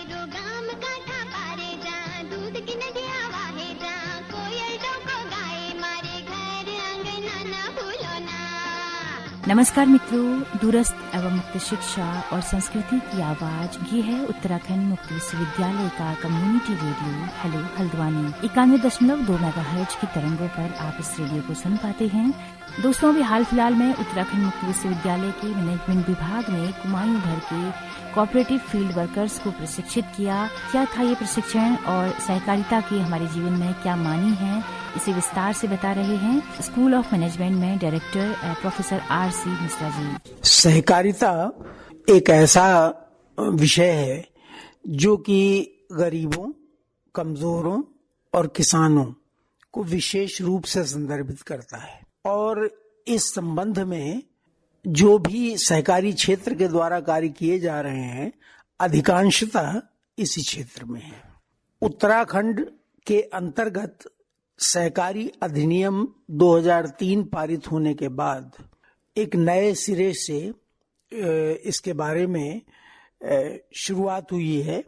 मारो गाम काठा पारे जा, दूध की नदियाँ वाहे जा, कोयल टोको गाए, मारे घर अंगना ना भूलो ना। नमस्कार मित्रों, दूरस्थ एवं मुक्त शिक्षा और संस्कृति की आवाज ये है उत्तराखंड मुक्त विश्वविद्यालय का community radio hello Haldwani 91.2 megahertz की तरंगों पर आप इस रेडियो को सुन पाते हैं। दोस्तों, अभी हाल फिलहाल में उत्तराखंड मुक्त विश्वविद्यालय के मैनेजमेंट विभाग ने कुमायूं भर के कोऑपरेटिव फील्ड वर्कर्स को प्रशिक्षित किया। क्या था ये प्रशिक्षण और सहकारिता की हमारे जीवन में क्या मानी है, इसे विस्तार से बता रहे हैं स्कूल ऑफ मैनेजमेंट में director professor RC. Mishra ji. सहकारिता एक ऐसा विषय है जो कि गरीबों, कमजोरों और किसानों को विशेष रूप से संदर्भित करता है और इस संबंध में जो भी सहकारी क्षेत्र के द्वारा कार्य किए जा रहे हैं अधिकांशतः इसी क्षेत्र में है। उत्तराखंड के अंतर्गत सहकारी अधिनियम 2003 पारित होने के बाद एक नए सिरे से इसके बारे में शुरुआत हुई है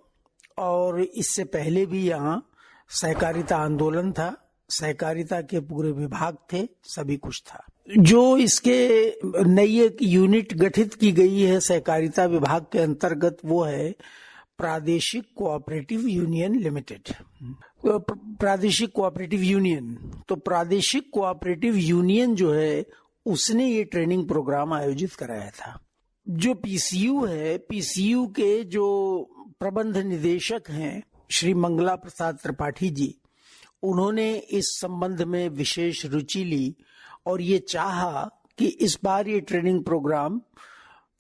और इससे पहले भी यहाँ सहकारिता आंदोलन था, सहकारिता के पूरे विभाग थे, सभी कुछ था। जो इसके नई एक यूनिट गठित की गई है सहकारिता विभाग के अंतर्गत वो है प्रादेशिक कोऑपरेटिव यूनियन लिमिटेड। प्रादेशिक कोऑपरेटिव यूनियन, तो प्रादेशिक कोऑपरेटिव यूनियन जो है उसने ये ट्रेनिंग प्रोग्राम आयोजित कराया था। जो पीसीयू है, पीसीयू के जो प्रबंध निदेशक हैं श्री मंगला प्रसाद त्रिपाठी जी, उन्होंने इस संबंध में विशेष रुचि ली और ये चाहा कि इस बार ये ट्रेनिंग प्रोग्राम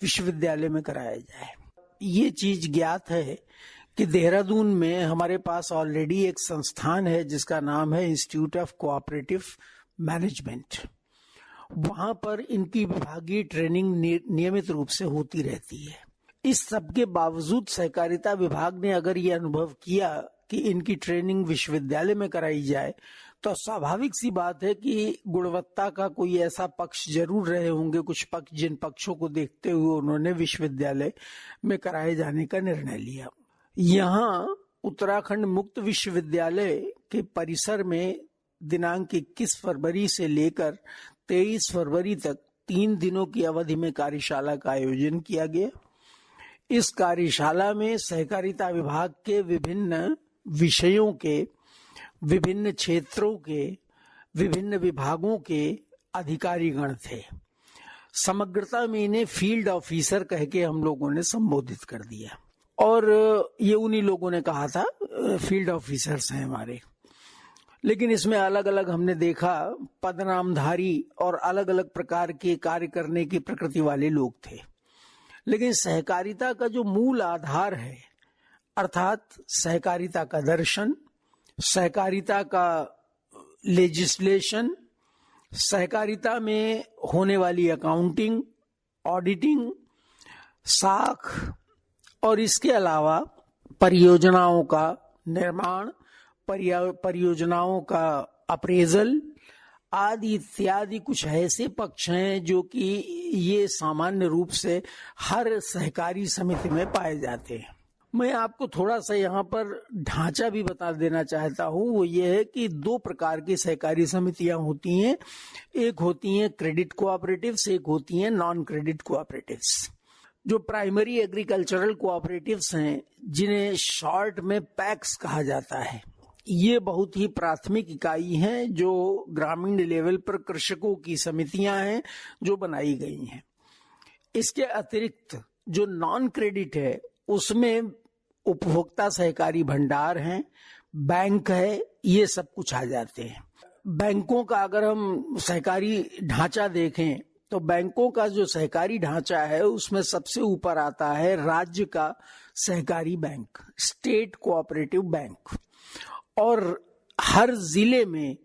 विश्वविद्यालय में कराया जाए। ये चीज ज्ञात है कि देहरादून में हमारे पास ऑलरेडी एक संस्थान है जिसका नाम है इंस्टीट्यूट ऑफ कोऑपरेटिव मैनेजमेंट। वहां पर इनकी विभागीय ट्रेनिंग नियमित रूप से होती रहती है। इस सब के बावजूद सहकारिता विभाग ने अगर ये अनुभव किया कि इनकी ट्रेनिंग विश्वविद्यालय में कराई जाए तो स्वाभाविक सी बात है कि गुणवत्ता का कोई ऐसा पक्ष जरूर रहे होंगे, कुछ पक्ष जिन पक्षों को देखते हुए उन्होंने विश्वविद्यालय में कराए जाने का निर्णय लिया। यहाँ उत्तराखंड मुक्त विश्वविद्यालय के परिसर में दिनांक 21 फरवरी से लेकर 23 फरवरी तक 3 दिनों की अवधि में कार्यशाला का आयोजन किया गया। इस कार्यशाला में सहकारिता विभाग के विभिन्न विषयों के, विभिन्न क्षेत्रों के, विभिन्न विभागों के अधिकारीगण थे। समग्रता में इन्हें फील्ड ऑफिसर कह के हम लोगों ने संबोधित कर दिया और ये उन्हीं लोगों ने कहा था फील्ड ऑफिसर्स हैं हमारे। लेकिन इसमें अलग अलग हमने देखा पदनामधारी और अलग अलग प्रकार के कार्य करने की प्रकृति वाले लोग थे। लेकिन सहकारिता का जो मूल आधार है, अर्थात सहकारिता का दर्शन, सहकारिता का लेजिस्लेशन, सहकारिता में होने वाली अकाउंटिंग, ऑडिटिंग, साख और इसके अलावा परियोजनाओं का निर्माण, परियोजनाओं का अप्रेजल आदि इत्यादि कुछ ऐसे पक्ष हैं जो कि ये सामान्य रूप से हर सहकारी समिति में पाए जाते हैं। मैं आपको थोड़ा सा यहाँ पर ढांचा भी बता देना चाहता हूँ। वो ये है कि 2 प्रकार की सहकारी समितियां होती हैं। एक होती हैं क्रेडिट कोऑपरेटिव्स, एक होती हैं नॉन क्रेडिट कोऑपरेटिव्स। जो प्राइमरी एग्रीकल्चरल कोऑपरेटिव्स हैं, जिन्हें शॉर्ट में पैक्स कहा जाता है, ये बहुत ही प्राथमिक इकाई हैं जो ग्रामीण लेवल पर कृषकों की समितियां हैं जो बनाई गई हैं। इसके अतिरिक्त जो नॉन क्रेडिट है उसमें उपभोक्ता सहकारी भंडार हैं, बैंक है, ये सब कुछ आ जाते हैं। बैंकों का अगर हम सहकारी ढांचा देखें तो बैंकों का जो सहकारी ढांचा है उसमें सबसे ऊपर आता है राज्य का सहकारी बैंक, स्टेट कोऑपरेटिव बैंक। और हर जिले में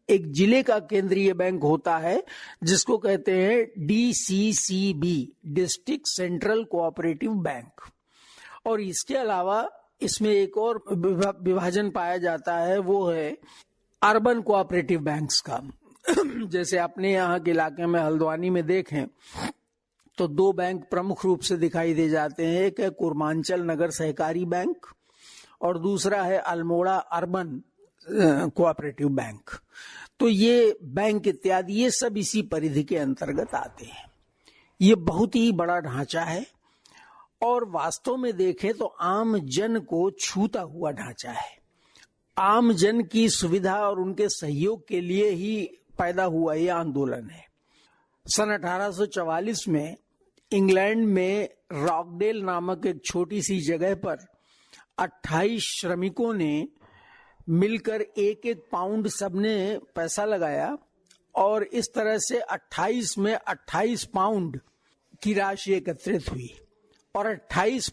एक जिले का केंद्रीय बैंक होता है जिसको कहते हैं DCCB, district central cooperative bank. और इसके अलावा इसमें एक और विभाजन पाया जाता है, वो है अर्बन कोऑपरेटिव बैंक्स का। जैसे अपने यहाँ के इलाके में हल्द्वानी में देखें तो 2 बैंक प्रमुख रूप से दिखाई दे जाते हैं। एक है कुर्मांचल नगर सहकारी बैंक और दूसरा है अल्मोड़ा अर्बन कोऑपरेटिव बैंक। तो ये बैंक इत्यादि ये सब इसी परिधि के अंतर्गत आते हैं। ये बहुत ही बड़ा ढांचा है और वास्तव में देखें तो आम जन को छूता हुआ ढांचा है। आम जन की सुविधा और उनके सहयोग के लिए ही पैदा हुआ ये आंदोलन है। सन 1844 में इंग्लैंड में रॉकडेल नामक एक छोटी सी जगह पर 28 श्रमिकों ने मिलकर एक एक पाउंड सबने पैसा लगाया और इस तरह से 28 में 28 पाउंड की राशि एकत्रित हुई और 28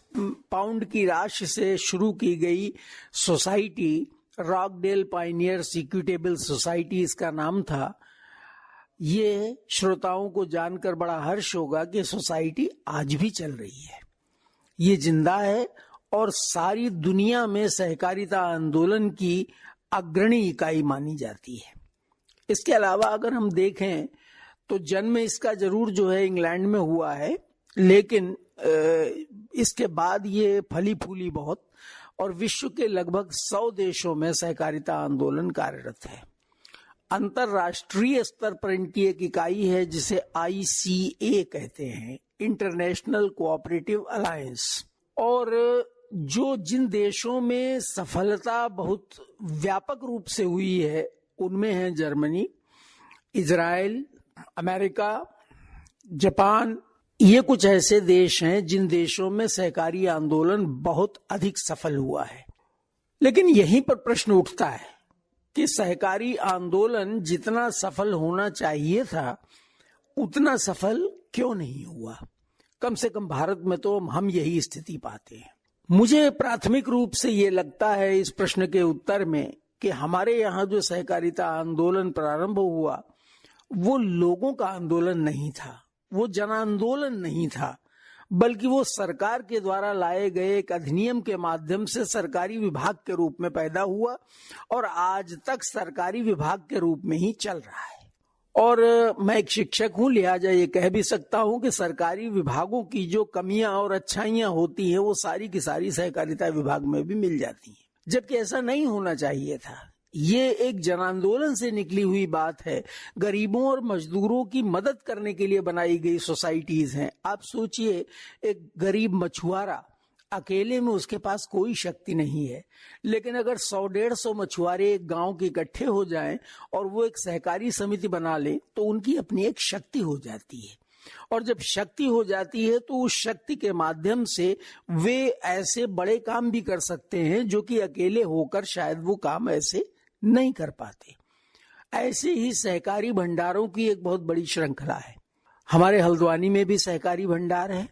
पाउंड की राशि से शुरू की गई सोसाइटी रॉकडेल पायनियर्स इक्विटेबल सोसाइटी इसका नाम था। ये श्रोताओं को जानकर बड़ा हर्ष होगा कि सोसाइटी आज भी चल रही है, ये जिंदा है और सारी दुनिया में सहकारिता आंदोलन की अग्रणी इकाई मानी जाती है। इसके अलावा अगर हम देखें तो जन्म इसका जरूर जो है इंग्लैंड में हुआ है, लेकिन इसके बाद ये फली फूली बहुत और विश्व के लगभग 100 देशों में सहकारिता आंदोलन कार्यरत है। अंतरराष्ट्रीय स्तर पर इनकी एक इकाई है जिसे ICA कहते हैं, इंटरनेशनल कोऑपरेटिव अलायंस। और जो जिन देशों में सफलता बहुत व्यापक रूप से हुई है उनमें है जर्मनी, इजराइल, अमेरिका, जापान। ये कुछ ऐसे देश हैं जिन देशों में सहकारी आंदोलन बहुत अधिक सफल हुआ है। लेकिन यहीं पर प्रश्न उठता है कि सहकारी आंदोलन जितना सफल होना चाहिए था उतना सफल क्यों नहीं हुआ। कम से कम भारत में तो हम यही स्थिति पाते हैं। मुझे प्राथमिक रूप से ये लगता है इस प्रश्न के उत्तर में कि हमारे यहाँ जो सहकारिता आंदोलन प्रारंभ हुआ वो लोगों का आंदोलन नहीं था, वो जन आंदोलन नहीं था, बल्कि वो सरकार के द्वारा लाए गए एक अधिनियम के माध्यम से सरकारी विभाग के रूप में पैदा हुआ और आज तक सरकारी विभाग के रूप में ही चल रहा है। और मैं एक शिक्षक हूं, लिहाजा ये कह भी सकता हूं कि सरकारी विभागों की जो कमियां और अच्छाइयां होती हैं वो सारी की सारी सहकारिता विभाग में भी मिल जाती हैं, जबकि ऐसा नहीं होना चाहिए था। ये एक जन आंदोलन से निकली हुई बात है। गरीबों और मजदूरों की मदद करने के लिए बनाई गई सोसाइटीज हैं। आप सोचिए, एक गरीब मछुआरा अकेले में उसके पास कोई शक्ति नहीं है, लेकिन अगर 100-150 मछुआरे एक गांव के इकट्ठे हो जाएं और वो एक सहकारी समिति बना ले तो उनकी अपनी एक शक्ति हो जाती है। और जब शक्ति हो जाती है तो उस शक्ति के माध्यम से वे ऐसे बड़े काम भी कर सकते हैं जो कि अकेले होकर शायद वो काम ऐसे नहीं कर पाते। ऐसे ही सहकारी भंडारों की एक बहुत बड़ी श्रृंखला है। हमारे हल्द्वानी में भी सहकारी भंडार है,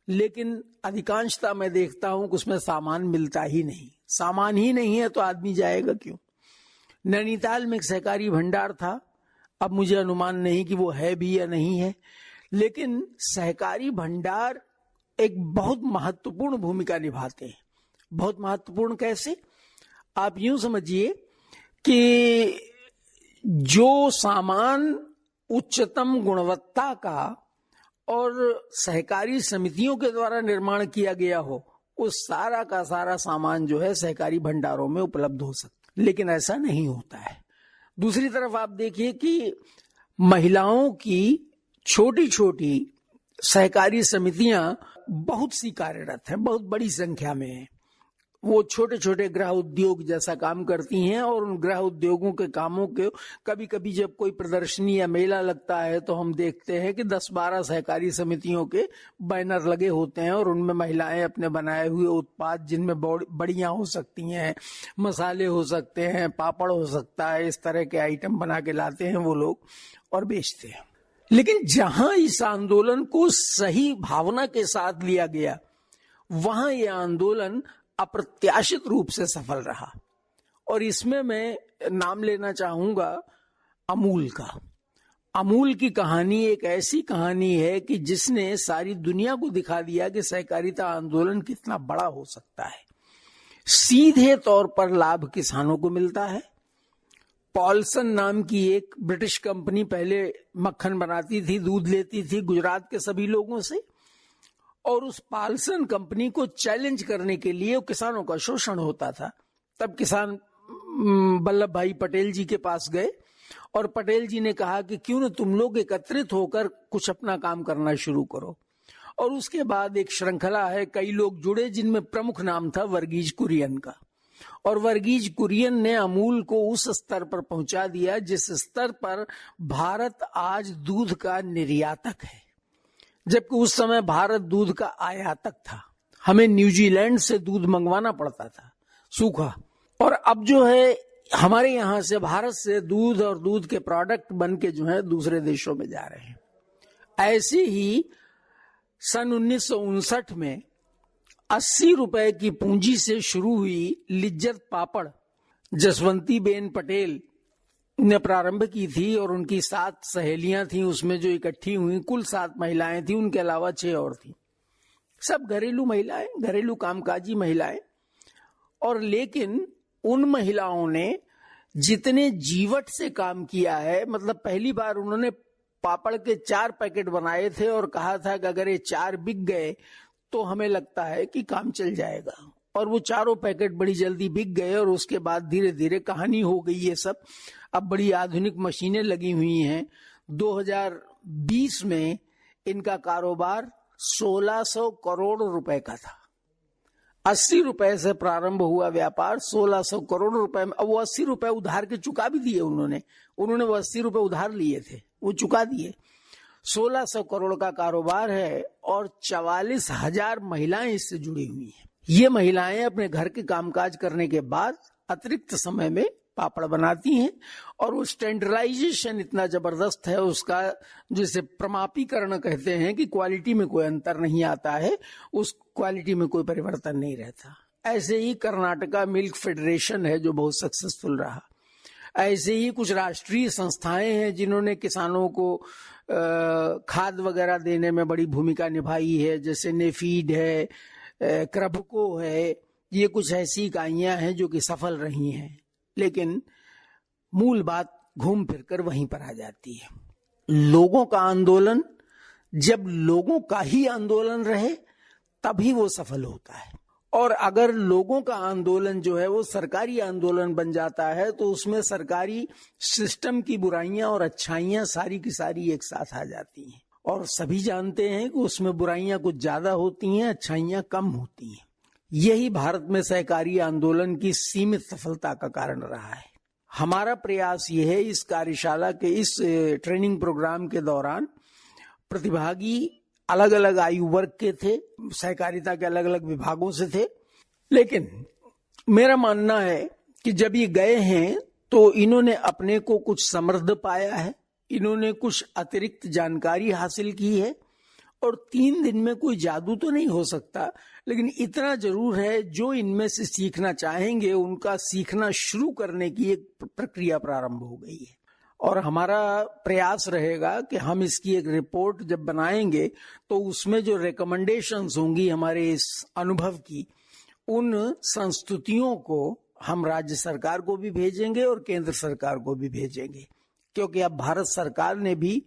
लेकिन अधिकांशता मैं देखता हूं कि उसमें सामान मिलता ही नहीं। सामान ही नहीं है तो आदमी जाएगा क्यों। नैनीताल में एक सहकारी भंडार था, अब मुझे अनुमान नहीं कि वो है भी या नहीं है, लेकिन सहकारी भंडार एक बहुत महत्वपूर्ण भूमिका निभाते हैं। बहुत महत्वपूर्ण कैसे? आप यूं समझिए कि जो सामान उच्चतम गुणवत्ता का और सहकारी समितियों के द्वारा निर्माण किया गया हो, उस सारा का सारा सामान जो है सहकारी भंडारों में उपलब्ध हो सकता, लेकिन ऐसा नहीं होता है। दूसरी तरफ आप देखिए कि महिलाओं की छोटी छोटी सहकारी समितियां बहुत सी कार्यरत हैं, बहुत बड़ी संख्या में हैं। वो छोटे छोटे गृह उद्योग जैसा काम करती हैं और उन गृह उद्योगों के कामों के कभी कभी जब कोई प्रदर्शनी या मेला लगता है तो हम देखते हैं कि 10-12 सहकारी समितियों के बैनर लगे होते हैं और उनमें महिलाएं अपने बनाए हुए उत्पाद, जिनमें बड़ियां हो सकती हैं, मसाले हो सकते हैं, पापड़ हो सकता है, इस तरह के आइटम बना के लाते हैं वो लोग और बेचते हैं। लेकिन जहां इस आंदोलन को सही भावना के साथ लिया गया वहां यह आंदोलन अप्रत्याशित रूप से सफल रहा। और इसमें मैं नाम लेना चाहूंगा अमूल का। अमूल की कहानी एक ऐसी कहानी है कि जिसने सारी दुनिया को दिखा दिया कि सहकारिता आंदोलन कितना बड़ा हो सकता है। सीधे तौर पर लाभ किसानों को मिलता है। पॉलसन नाम की एक ब्रिटिश कंपनी पहले मक्खन बनाती थी, दूध लेती थी गुजरात के सभी लोगों से, और उस पाल्सन कंपनी को चैलेंज करने के लिए किसानों का शोषण होता था। तब किसान वल्लभ भाई पटेल जी के पास गए और पटेल जी ने कहा कि क्यों न तुम लोग एकत्रित होकर कुछ अपना काम करना शुरू करो। और उसके बाद एक श्रृंखला है, कई लोग जुड़े जिनमें प्रमुख नाम था वर्गीज कुरियन का। और वर्गीज कुरियन ने अमूल को उस स्तर पर पहुंचा दिया जिस स्तर पर भारत आज दूध का निर्यातक है, जबकि उस समय भारत दूध का आयातक था। हमें न्यूजीलैंड से दूध मंगवाना पड़ता था सूखा, और अब जो है हमारे यहां से भारत से दूध और दूध के प्रोडक्ट बन के जो है दूसरे देशों में जा रहे हैं। ऐसे ही सन 1959 में 80 रुपए की पूंजी से शुरू हुई लिज्जत पापड़ जसवंती बेन पटेल ने प्रारंभ की थी, और उनकी 7 सहेलियां थी उसमें जो इकट्ठी हुई। कुल 7 महिलाएं थी, उनके अलावा 6 और थी। सब घरेलू महिलाएं, घरेलू कामकाजी महिलाएं। और लेकिन उन महिलाओं ने जितने जीवट से काम किया है, मतलब पहली बार उन्होंने पापड़ के 4 पैकेट बनाए थे और कहा था कि अगर ये 4 बिक गए तो हमें लगता है कि काम चल जाएगा। और वो 4 पैकेट बड़ी जल्दी बिक गए, और उसके बाद धीरे धीरे कहानी हो गई ये सब। अब बड़ी आधुनिक मशीनें लगी हुई हैं। 2020 में इनका कारोबार 1600 करोड़ रुपए का था। 80 रुपए से प्रारंभ हुआ व्यापार 1600 करोड़ रुपए में। अब वो 80 रुपए उधार के चुका भी दिए उन्होंने वो 80 रुपए उधार लिए थे, वो चुका दिए। 1600 करोड़ का कारोबार है और 44,000 महिलाएं इससे जुड़ी हुई हैं। ये महिलाएं अपने घर के कामकाज करने के बाद अतिरिक्त समय में पापड़ बनाती हैं, और वो स्टैंडर्डाइजेशन इतना जबरदस्त है उसका, जिसे प्रमापीकरण कहते हैं, कि क्वालिटी में कोई अंतर नहीं आता है, उस क्वालिटी में कोई परिवर्तन नहीं रहता। ऐसे ही कर्नाटका मिल्क फेडरेशन है जो बहुत सक्सेसफुल रहा। ऐसे ही कुछ राष्ट्रीय संस्थाएं हैं जिन्होंने किसानों को खाद वगैरह देने में बड़ी भूमिका निभाई है, जैसे नेफीड है, क्रबको है। ये कुछ ऐसी इकाइयां हैं जो कि सफल रही हैं, लेकिन मूल बात घूम फिर कर वहीं पर आ जाती है। लोगों का आंदोलन जब लोगों का ही आंदोलन रहे तभी वो सफल होता है, और अगर लोगों का आंदोलन जो है वो सरकारी आंदोलन बन जाता है तो उसमें सरकारी सिस्टम की बुराइयां और अच्छाइयां सारी की सारी एक साथ आ जाती हैं। और सभी जानते हैं कि उसमें बुराइयां कुछ ज्यादा होती हैं, अच्छाइयां कम होती हैं। यही भारत में सहकारी आंदोलन की सीमित सफलता का कारण रहा है। हमारा प्रयास ये है, इस कार्यशाला के इस ट्रेनिंग प्रोग्राम के दौरान प्रतिभागी अलग अलग आयु वर्ग के थे, सहकारिता के अलग अलग विभागों से थे, लेकिन मेरा मानना है कि जब ये गए हैं तो इन्होंने अपने को कुछ समृद्ध पाया है, इन्होंने कुछ अतिरिक्त जानकारी हासिल की है। और 3 दिन में कोई जादू तो नहीं हो सकता, लेकिन इतना जरूर है, जो इनमें से सीखना चाहेंगे उनका सीखना शुरू करने की एक प्रक्रिया प्रारंभ हो गई है। और हमारा प्रयास रहेगा कि हम इसकी एक रिपोर्ट जब बनाएंगे तो उसमें जो रिकमेंडेशंस होंगी हमारे इस अनुभव की, उन संस्तुतियों को हम राज्य सरकार को भी भेजेंगे और केंद्र सरकार को भी भेजेंगे, क्योंकि अब भारत सरकार ने भी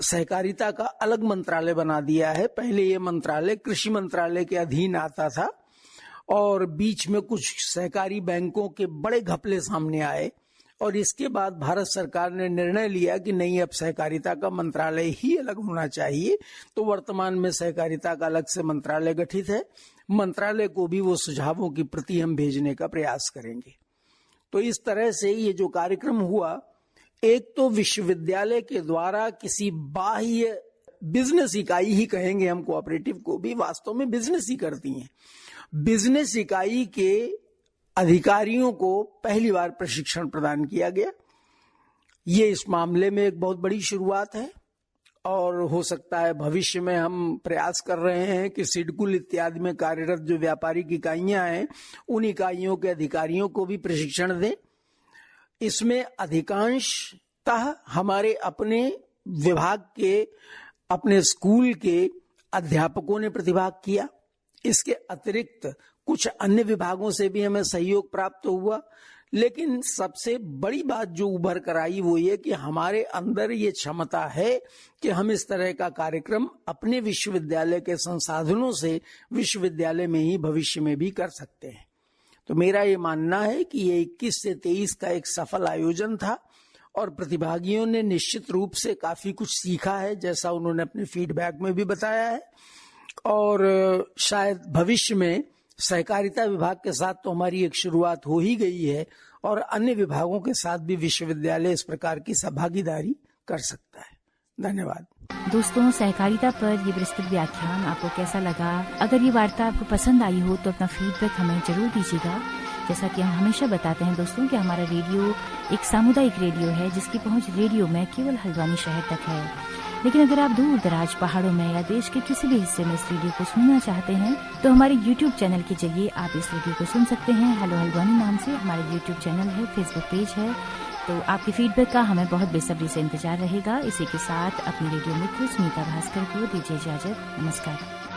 सहकारिता का अलग मंत्रालय बना दिया है। पहले ये मंत्रालय कृषि मंत्रालय के अधीन आता था, और बीच में कुछ सहकारी बैंकों के बड़े घपले सामने आए, और इसके बाद भारत सरकार ने निर्णय लिया कि नहीं, अब सहकारिता का मंत्रालय ही अलग होना चाहिए। तो वर्तमान में सहकारिता का अलग से मंत्रालय गठित है। मंत्रालय को भी वो सुझावों की प्रति हम भेजने का प्रयास करेंगे। तो इस तरह से ये जो कार्यक्रम हुआ, एक तो विश्वविद्यालय के द्वारा किसी बाह्य बिजनेस इकाई ही कहेंगे हम, कोऑपरेटिव को भी वास्तव में बिजनेस ही करती हैं, बिजनेस इकाई के अधिकारियों को पहली बार प्रशिक्षण प्रदान किया गया। ये इस मामले में एक बहुत बड़ी शुरुआत है, और हो सकता है भविष्य में हम प्रयास कर रहे हैं कि सिडकुल इत्यादि में कार्यरत जो व्यापारिक इकाइयां हैं उन इकाइयों के अधिकारियों को भी प्रशिक्षण दें। इसमें अधिकांशतः हमारे अपने विभाग के, अपने स्कूल के अध्यापकों ने प्रतिभाग किया। इसके अतिरिक्त कुछ अन्य विभागों से भी हमें सहयोग प्राप्त हुआ, लेकिन सबसे बड़ी बात जो उभर कर आई वो ये कि हमारे अंदर ये क्षमता है कि हम इस तरह का कार्यक्रम अपने विश्वविद्यालय के संसाधनों से विश्वविद्यालय में ही भविष्य में भी कर सकते हैं। तो मेरा ये मानना है कि ये 21 से 23 का एक सफल आयोजन था और प्रतिभागियों ने निश्चित रूप से काफी कुछ सीखा है, जैसा उन्होंने अपने फीडबैक में भी बताया है। और शायद भविष्य में सहकारिता विभाग के साथ तो हमारी एक शुरुआत हो ही गई है और अन्य विभागों के साथ भी विश्वविद्यालय इस प्रकार की भागीदारी कर सकता है। धन्यवाद। दोस्तों, सहकारिता पर ये विस्तृत व्याख्यान आपको कैसा लगा? अगर ये वार्ता आपको पसंद आई हो तो अपना फीडबैक हमें जरूर दीजिएगा। जैसा कि हम हमेशा बताते हैं दोस्तों कि हमारा रेडियो एक सामुदायिक रेडियो है जिसकी पहुंच रेडियो में केवल हल्द्वानी शहर तक है। लेकिन अगर आप दूर दराज पहाड़ों में या देश के किसी भी हिस्से में इस रेडियो को सुनना चाहते हैं तो हमारे YouTube चैनल के जरिए आप इस रेडियो को सुन सकते हैं। हेलो हल्द्वानी नाम से हमारा YouTube चैनल है, फेसबुक पेज है। तो आपके फीडबैक का हमें बहुत बेसब्री से इंतजार रहेगा। इसी के साथ अपने रेडियो मित्र सुनीता भास्कर को दीजिए इजाजत। नमस्कार।